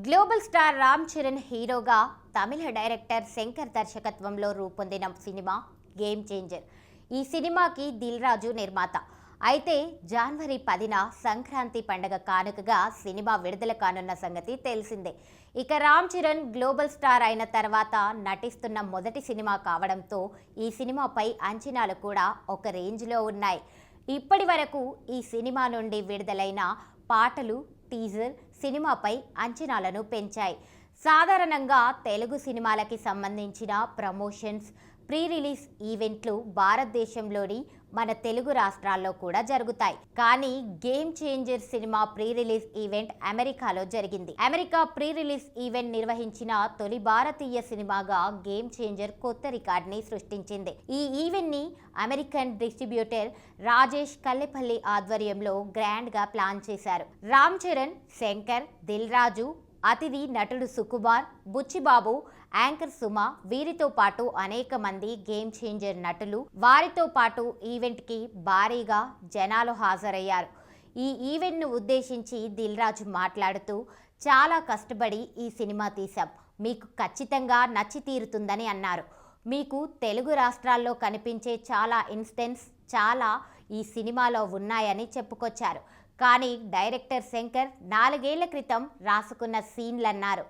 Global star Ram Charan హీరోగా తమిళ director Shankar దర్శకత్వంలో రూపొందిన సినిమా గేమ్ చేంజర్. ఈ సినిమాకి దిల్ రాజు నిర్మాత. అయితే జనవరి 10న సంక్రాంతి పండగ కానుకగా సినిమా విడుదల కానున్న సంగతి తెలిసిందే. ఇక రామ్ చరణ్ గ్లోబల్ స్టార్ అయిన తర్వాత నటిస్తున్న మొదటి సినిమా కావడంతో ఈ సినిమాపై అంచనాలు కూడా ఒక రేంజ్లో ఉన్నాయి. ఇప్పటి వరకు ఈ సినిమా నుండి విడుదలైన పాటలు, టీజర్ సినిమాపై అంచనాలను పెంచాయి. సాధారణంగా తెలుగు సినిమాలకి సంబంధించిన ప్రమోషన్స్, ప్రీ రిలీజ్ ఈవెంట్లు భారతదేశంలోని మన తెలుగు రాష్ట్రాల్లో కూడా జరుగుతాయి. కానీ game changer cinema pre release event అమెరికాలో జరిగింది. అమెరికా ప్రీ రిలీజ్ ఈవెంట్ నిర్వహించిన తొలి భారతీయ సినిమాగా గేమ్ చేంజర్ కొత్త రికార్డుని సృష్టించింది. ఈ ఈవెంట్ ని అమెరికన్ డిస్ట్రిబ్యూటర్ రాజేష్ కల్లెపల్లి ఆధ్వర్యంలో గ్రాండ్ గా ప్లాన్ చేశారు. రామ్ చరణ్, శంకర్, దిల్ రాజు, అతిథి నటుడు సుకుమార్, బుచ్చిబాబు, యాంకర్ సుమ, వీరితో పాటు అనేక మంది గేమ్ చేంజర్ నటులు, వారితో పాటు ఈవెంట్ కి భారీగా జనాలు హాజరయ్యారు. ఈ ఈవెంట్ ను ఉద్దేశించి దిల్ రాజు మాట్లాడుతూ, చాలా కష్టపడి ఈ సినిమా తీశాం, మీకు ఖచ్చితంగా నచ్చి తీరుతుందని అన్నారు. మీకు తెలుగు రాష్ట్రాల్లో కనిపించే చాలా ఇన్స్టెన్స్ చాలా ఈ సినిమాలో ఉన్నాయని చెప్పుకొచ్చారు. కానీ డైరెక్టర్ శంకర్ 4 ఏళ్ల క్రితం రాసుకున్న సీన్లన్నారు,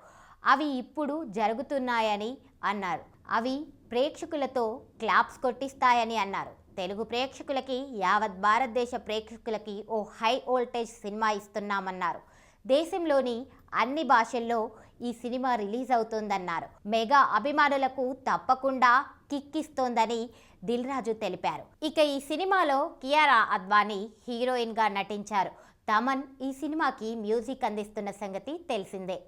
అవి ఇప్పుడు జరుగుతున్నాయని అన్నారు. అవి ప్రేక్షకులతో క్లాప్స్ కొట్టిస్తాయని అన్నారు. తెలుగు ప్రేక్షకులకి, యావత్ భారతదేశ ప్రేక్షకులకి ఓ హై వోల్టేజ్ సినిమా ఇస్తున్నామన్నారు. దేశంలోని అన్ని భాషల్లో ఈ సినిమా రిలీజ్ అవుతోందన్నారు. మెగా అభిమానులకు తప్పకుండా కిక్ ఇస్తోందని దిల్ రాజు తెలిపారు. ఇక ఈ సినిమాలో కియారా అద్వానీ హీరోయిన్ గా నటించారు. తమన్ ఈ సినిమాకి మ్యూజిక్ అందిస్తున్న సంగతి తెలిసిందే.